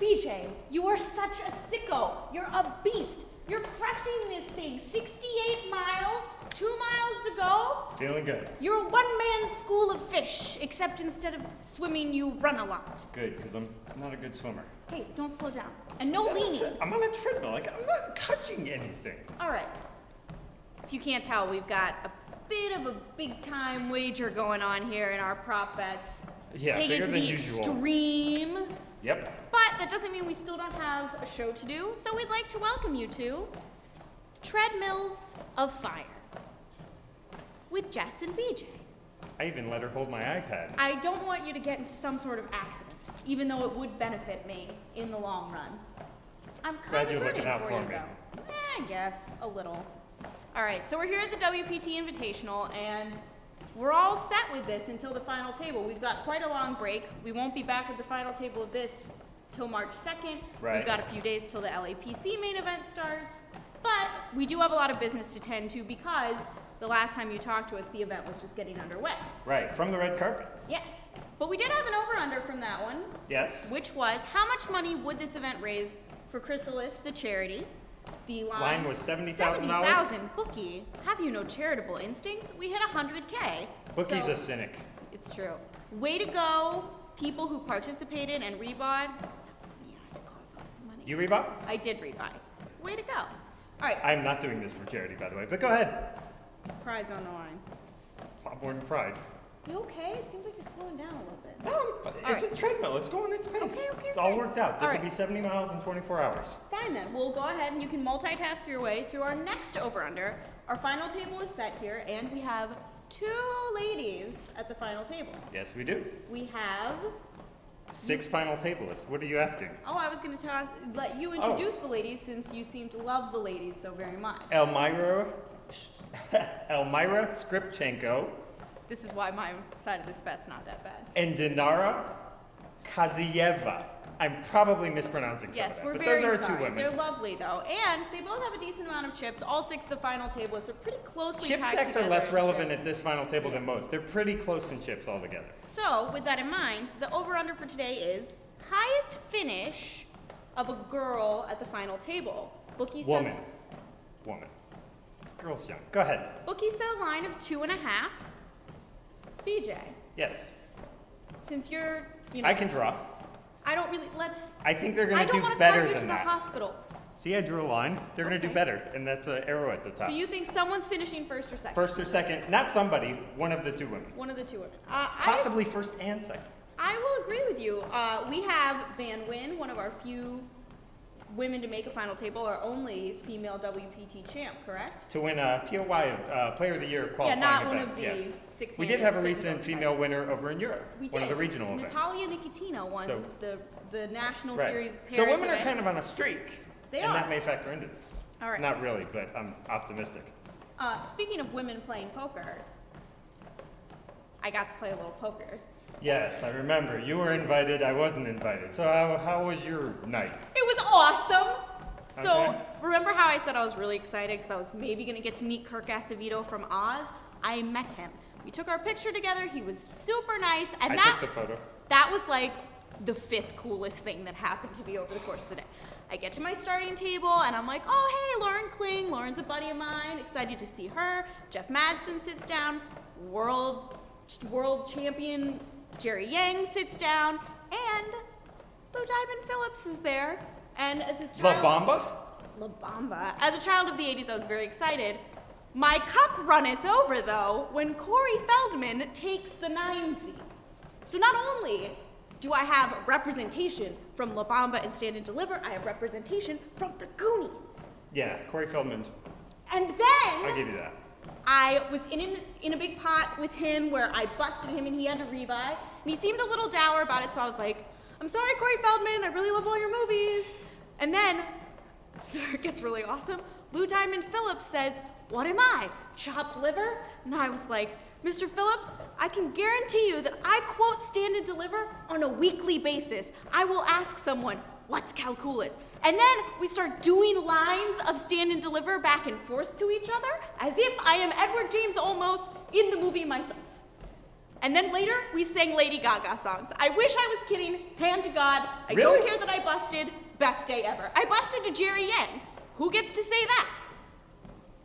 BJ, you are such a sicko. You're a beast. You're crushing this thing. 68 miles, 2 miles to go. Feeling good. You're a one-man school of fish, except instead of swimming, you run a lot. Good, because I'm not a good swimmer. Hey, don't slow down. And no leaning. I'm on a treadmill. Like, I'm not touching anything. All right. If you can't tell, we've got a bit of a big-time wager going on here in our prop bets. Yeah, take it to the extreme. Yep. But that doesn't mean we still don't have a show to do, so we'd like to welcome you to Treadmills of Fire with Jess and BJ. I even let her hold my iPad. I don't want you to get into some sort of accident, even though it would benefit me in the long run. I'm Glad you're looking out for me. I guess, a little. All right, so we're here at the WPT Invitational, and we're all set with this until the final table. We've got quite a long break. We won't be back with the final table of this till March 2nd. Right. We've got a few days till the LAPC main event starts. But we do have a lot of business to tend to because the last time you talked to us, the event was just getting underway. Right, from the red carpet. Yes, but we did have an over-under from that one. Yes. Which was, how much money would this event raise for Chrysalis, the charity? The line was $70,000. $70,000. Bookie, have you no charitable instincts? We hit 100K. Bookie's so, a cynic. It's true. Way to go, people who participated and rebought. That was me. I had to cough up some money. You rebuy? I did rebuy. Way to go. All right. I'm not doing this for charity, by the way, but go ahead. Pride's on the line. Popcorn pride. You okay? It seems like you're slowing down a little bit. No, it's a treadmill. It's going its pace. Okay. It's all worked out. This All will be 70 miles in 24 hours. Fine then. We'll go ahead and you can multitask your way through our next over-under. Our final table is set here, and we have 2 ladies at the final table. Yes, we do. We have 6 final tablists. What are you asking? Oh, I was going to let you introduce the ladies since you seem to love the ladies so very much. Elmira Skripchenko. This is why my side of this bet's not that bad. And Dinara Kazieva. I'm probably mispronouncing some of Yes, that, we're but very those are sorry. 2 women. They're lovely though, and they both have a decent amount of chips. All 6 of the final tablists are pretty closely Chip packed sacks are together less in relevant chips. at this final table than most. They're pretty close in chips altogether. So, with that in mind, the over-under for today is highest finish of a girl at the final table. Bookie said, Woman. Girl's young. Go ahead. Bookie said a line of 2.5. BJ, Yes. since you're, I can draw. I don't really, let's, I think they're going I to don't do want to better call you to than the that. hospital. See, I drew a line. They're going to do Okay. better, and that's an arrow at the top. So you think someone's finishing first or second? First or second, not somebody, one of the 2 women. One of the 2 women. Possibly first and second. I will agree with you. We have Van Wyn, one of our few women to make a final table, our only female WPT champ, correct? To win a POY Player of the Year qualifying not event. one of the yes. 6 We did have a handed recent six female types. winner over in Europe. We one did. of the regional events. Natalia Nikitina won So- the national Right. series Paris So women are event. kind of on a streak. They and are. that may factor into this. All right. Not really, but I'm optimistic. Speaking of women playing poker, I got to play a little poker. Yes, I remember. You were invited, I wasn't invited. So how was your night? It was awesome. So Okay. remember how I said I was really excited because I was maybe going to get to meet Kirk Acevedo from Oz? I met him. We took our picture together. He was super nice. And I that, took the photo. that was like the 5th coolest thing that happened to me over the course of the day. I get to my starting table and I'm like, oh, hey, Lauren Kling. Lauren's a buddy of mine. Excited to see her. Jeff Madsen sits down. World champion Jerry Yang sits down. And Lou Diamond Phillips is there. And as a child... La Bamba. As a child of the 80s, I was very excited. My cup runneth over, though, when Corey Feldman takes the 9 seed. So not only do I have representation from La Bamba and Stand and Deliver, I have representation from the Goonies. Yeah, Corey Feldman's. And then I'll give you that. I was in a big pot with him where I busted him and he had to rebuy. And he seemed a little dour about it, so I was like, I'm sorry, Corey Feldman, I really love all your movies. And then, so it gets really awesome, Lou Diamond Phillips says, what am I, chopped liver? And I was like, Mr. Phillips, I can guarantee you that I quote Stand and Deliver on a weekly basis. I will ask someone, what's calculus? And then we start doing lines of Stand and Deliver back and forth to each other as if I am Edward James Olmos in the movie myself. And then later, we sang Lady Gaga songs. I wish I was kidding, hand to God. I Really? don't care that I busted. Best day ever. I busted to Jerry Yang. Who gets to say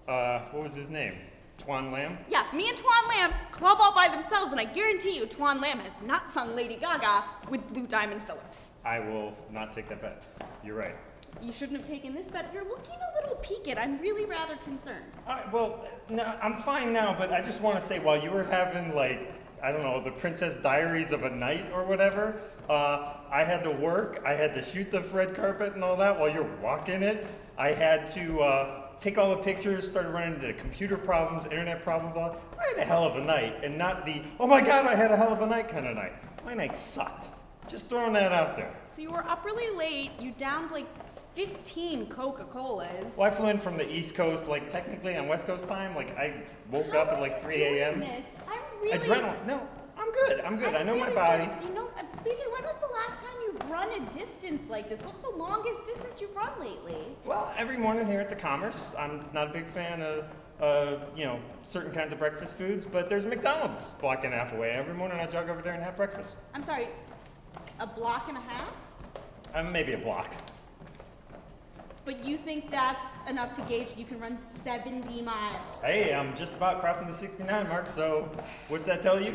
that? What was his name? Twan Lamb? Yeah, me and Twan Lamb club all by themselves, and I guarantee you Twan Lamb has not sung Lady Gaga with Blue Diamond Phillips. I will not take that bet. You're right. You shouldn't have taken this bet. You're looking a little peaked. I'm really rather concerned. Well, no, I'm fine now, but I just want to say, while you were having, like, I don't know, the Princess Diaries of a Night or whatever, I had to work, I had to shoot the red carpet and all that while you're walking it. I had to take all the pictures, started running into computer problems, internet problems, all that. I had a hell of a night, and not the, oh my God, I had a hell of a night kind of night. My night sucked. Just throwing that out there. So you were up really late. You downed like 15 Coca-Colas. Well, I flew in from the East Coast, like technically on West Coast time. Like I woke up at like 3 a.m. I'm really... Adrenaline. No, I'm good. I know my really body. You know, BJ, when was the last time you've run a distance like this? What's the longest distance you've run lately? Well, every morning here at the Commerce, I'm not a big fan of, certain kinds of breakfast foods, but there's a McDonald's block and a half away. Every morning I jog over there and have breakfast. I'm sorry, a block and a half? Maybe a block. But you think that's enough to gauge you can run 70 miles? Hey, I'm just about crossing the 69 mark, so what's that tell you?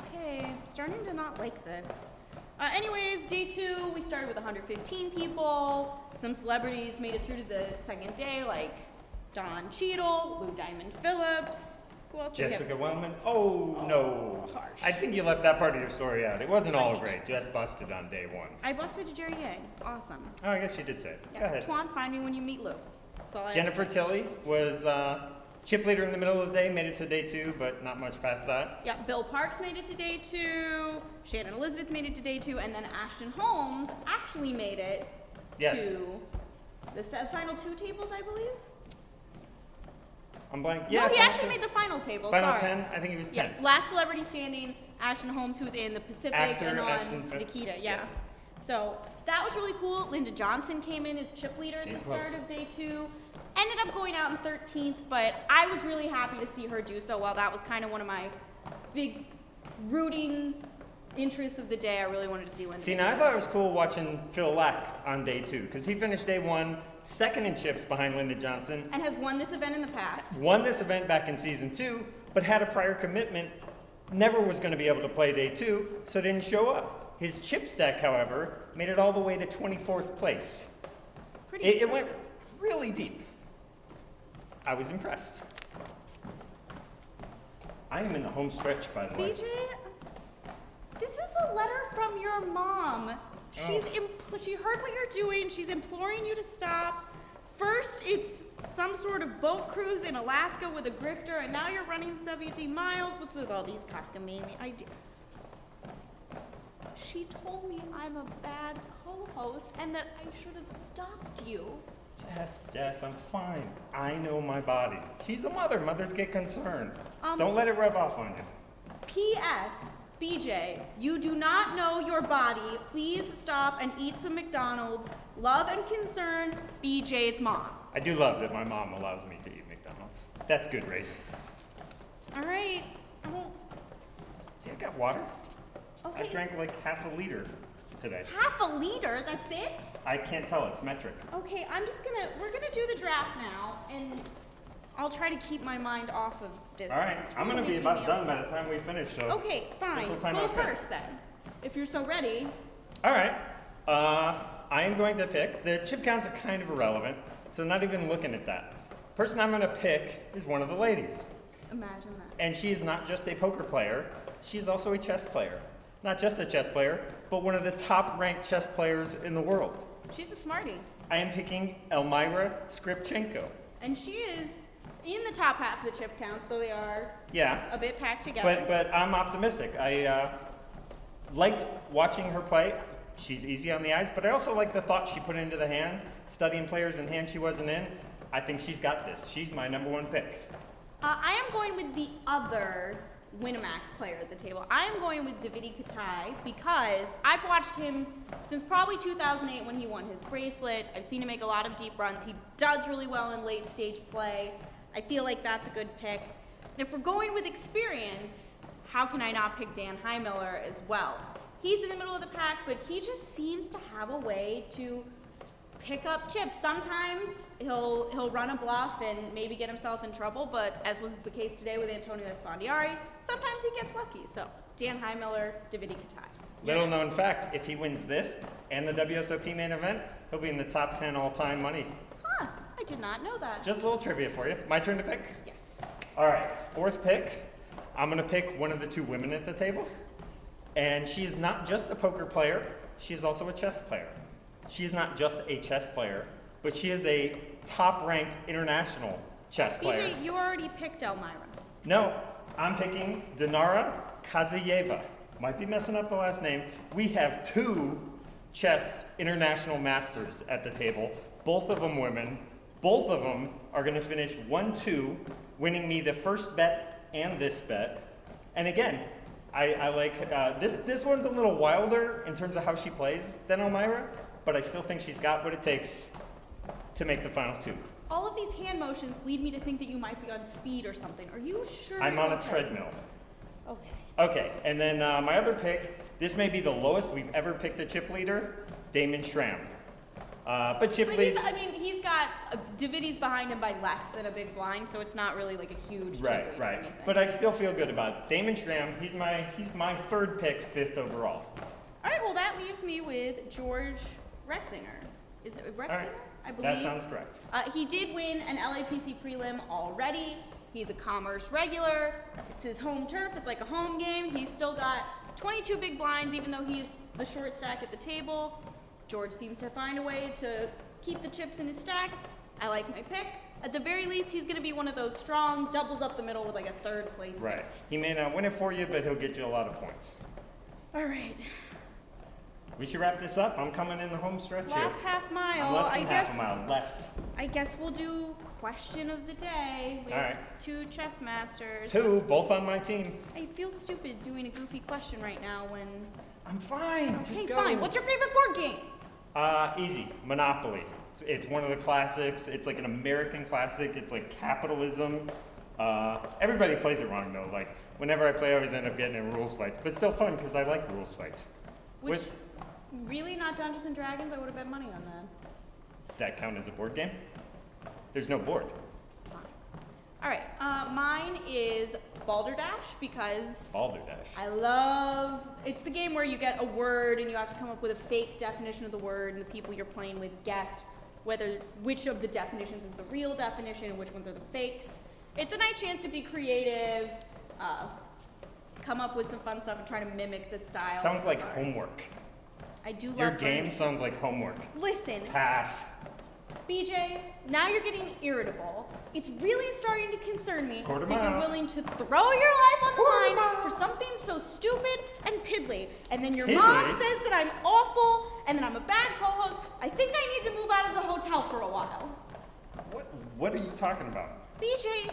Okay, I'm starting to not like this. Anyways, day 2, we started with 115 people. Some celebrities made it through to the second day, like Don Cheadle, Lou Diamond Phillips. Who else did we have? Jessica Welman? Oh, no. Harsh. I think you left that part of your story out. It wasn't all Right. great. Jess busted on day 1. I busted to Jerry Yang. Awesome. Oh, I guess she did say it. Go ahead. Twan, find me when you meet Lou. That's all I have to Jennifer say. Tilley was chip leader in the middle of the day, made it to day 2, but not much past that. Yeah, Bill Parks made it to day 2. Shannon Elizabeth made it to day 2, and then Ashton Holmes actually made it Yes. to the final 2 tables, I believe. I'm blank. No, Yeah. he final actually 10. made the final table. Final sorry. 10? I think he was 10. Yes, last celebrity standing, Ashton Holmes, who was in the Pacific Actor and on Ashton Nikita. Yeah. yes. So that was really cool. Linda Johnson came in as chip leader at Came the close. start of day 2. Ended up going out in 13th, but I was really happy to see her do so well. That was kind of one of my big rooting interests of the day. I really wanted to see Linda. See, now I thought it was cool watching Phil Lack on day 2, because he finished day 1 second in chips behind Linda Johnson, And has won this event in the past. won this event back in season 2, but had a prior commitment, never was going to be able to play day 2, so didn't show up. His chip stack, however, made it all the way to 24th place. Pretty It impressive. went really deep. I was impressed. I am in the home stretch, by the way. BJ, this is a letter from your mom. She heard what you're doing. She's imploring you to stop. First, it's some sort of boat cruise in Alaska with a grifter, and now you're running 70 miles. What's with all these cockamamie ideas? She told me I'm a bad co-host and that I should have stopped you. Jess, I'm fine. I know my body. She's a mother. Mothers get concerned. Um, Don't let it rub off on you. P.S. BJ, you do not know your body. Please stop and eat some McDonald's. Love and concern, BJ's mom. I do love that my mom allows me to eat McDonald's. That's good raising. All right. I won't. See, I got water. Okay. I drank like half a liter today. Half a liter, that's it? I can't tell. It's metric. Okay, we're gonna do the draft now, and I'll try to keep my mind off of this. All right. 'cause it's I'm really going to be making about me done by upset. the time we finish, so. Okay, fine. This'll time Go out good. first then, if you're so ready. All right. I am going to pick. The chip counts are kind of irrelevant, so not even looking at that. Person I'm going to pick is one of the ladies. Imagine that. And she is not just a poker player, she's also a chess player. Not just a chess player, but one of the top-ranked chess players in the world. She's a smartie. I am picking Elmira Skripchenko. And she is in the top half of the chip counts, though they are Yeah, a bit packed together. but I'm optimistic. I liked watching her play. She's easy on the eyes, but I also like the thought she put into the hands, studying players in hands she wasn't in. I think she's got this. She's my number 1 pick. I am going with the other Winamax player at the table. I am going with Davide Katai because I've watched him since probably 2008 when he won his bracelet. I've seen him make a lot of deep runs. He does really well in late stage play. I feel like that's a good pick. And if we're going with experience, how can I not pick Dan Heimiller as well? He's in the middle of the pack, but he just seems to have a way to pick up chips. Sometimes he'll run a bluff and maybe get himself in trouble, but as was the case today with Antonio Esfandiari, sometimes he gets lucky. So Dan Heimiller, Davide Katai. Little known fact, if he wins this and the WSOP main event, he'll be in the top 10 all-time money. Huh, I did not know that. Just a little trivia for you. My turn to pick? Yes. All right, fourth pick. I'm gonna pick one of the two women at the table. And she's not just a poker player, she's also a chess player. She's not just a chess player, but she is a top-ranked international chess player. BJ, you already picked Elmira. No, I'm picking Dinara Kazayeva. Might be messing up the last name. We have two chess international masters at the table, both of them women. Both of them are gonna finish 1-2, winning me the first bet and this bet. And again, I like, this one's a little wilder in terms of how she plays than Elmira, but I still think she's got what it takes to make the final two. All of these hand motions lead me to think that you might be on speed or something. Are you sure? I'm on a okay? treadmill. Okay. Okay, and then my other pick, this may be the lowest we've ever picked a chip leader, Damon Schramm. But chip But lead. he's got Davidi's behind him by less than a big blind, so it's not really like a huge chip lead or anything. But I still feel good about it. Damon Schramm. He's my third pick, fifth overall. All right, well that leaves me with George Retzinger. Is it Retzinger? All right. I believe. That sounds correct. He did win an LAPC prelim already. He's a Commerce regular. It's his home turf. It's like a home game. He's still got 22 big blinds, even though he's the short stack at the table. George seems to find a way to keep the chips in his stack. I like my pick. At the very least, he's going to be one of those strong doubles up the middle with like a third place. Right. pick. He may not win it for you, but he'll get you a lot of points. All right. We should wrap this up. I'm coming in the home stretch here. Last half mile. I'm less than half a mile. Less. I guess we'll do question of the day. We All have right. two chess masters. Two, both on my team. I feel stupid doing a goofy question right now when. I'm fine. Okay, Just go. fine. What's your favorite board game? Easy. Monopoly. It's one of the classics. It's like an American classic. It's like capitalism. Everybody plays it wrong though. Like whenever I play, I always end up getting in rules fights. But it's still fun because I like rules fights. Which, really not Dungeons and Dragons? I would have bet money on that. Does that count as a board game? There's no board. Fine. All right. Mine is Balderdash because Balderdash. I love. It's the game where you get a word and you have to come up with a fake definition of the word, and the people you're playing with guess which of the definitions is the real definition and which ones are the fakes. It's a nice chance to be creative, come up with some fun stuff, and try to mimic the style. Sounds of the like cards. homework. I do love Your learning. game sounds like homework. Listen, Pass. BJ, now you're getting irritable. It's really starting to concern me Quarter that you're mile. willing to throw your life on the Quarter line mile. for something so stupid and piddly. And then your Piddly? mom says that I'm awful and that I'm a bad co-host. I think I need to move out of the hotel for a while. What are you talking about? BJ,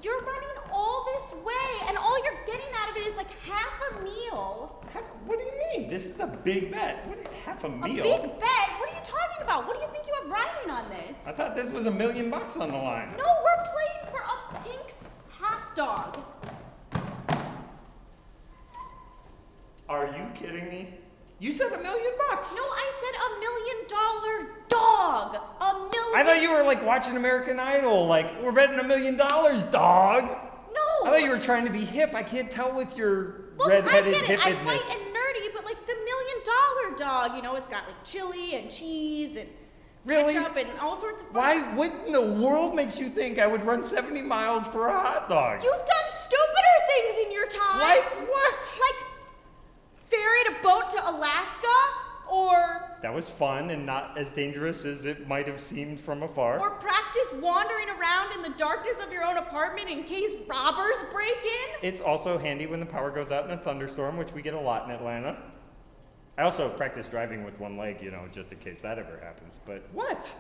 you're running all this way and all you're getting out of it is like half a meal. What do you mean? This is a big bet. What? Half a A meal? big bet? What are you talking about? What do you think you have riding on this? I thought this was $1 million on the line. No, we're playing for a Pink's hot dog. Are you kidding me? You said $1 million. No, I said $1 million dog. $1 million. I thought you were like watching American Idol. Like we're betting $1 million, dog. No. I thought you were trying to be hip. I can't tell with your Look, red-headed I get it. I'm hippedness. white and nerdy, but like the $1 million dog, you know, it's got like chili and cheese and Really? ketchup and all sorts of fun. Why? What in the world makes you think I would run 70 miles for a hot dog? You've done stupider things in your time. Like what? Like ferried a boat to Alaska or That was fun and not as dangerous as it might have seemed from afar. or practice wandering around in the darkness of your own apartment in case robbers break in. It's also handy when the power goes out in a thunderstorm, which we get a lot in Atlanta. I also practice driving with one leg, you know, just in case that ever happens. But what?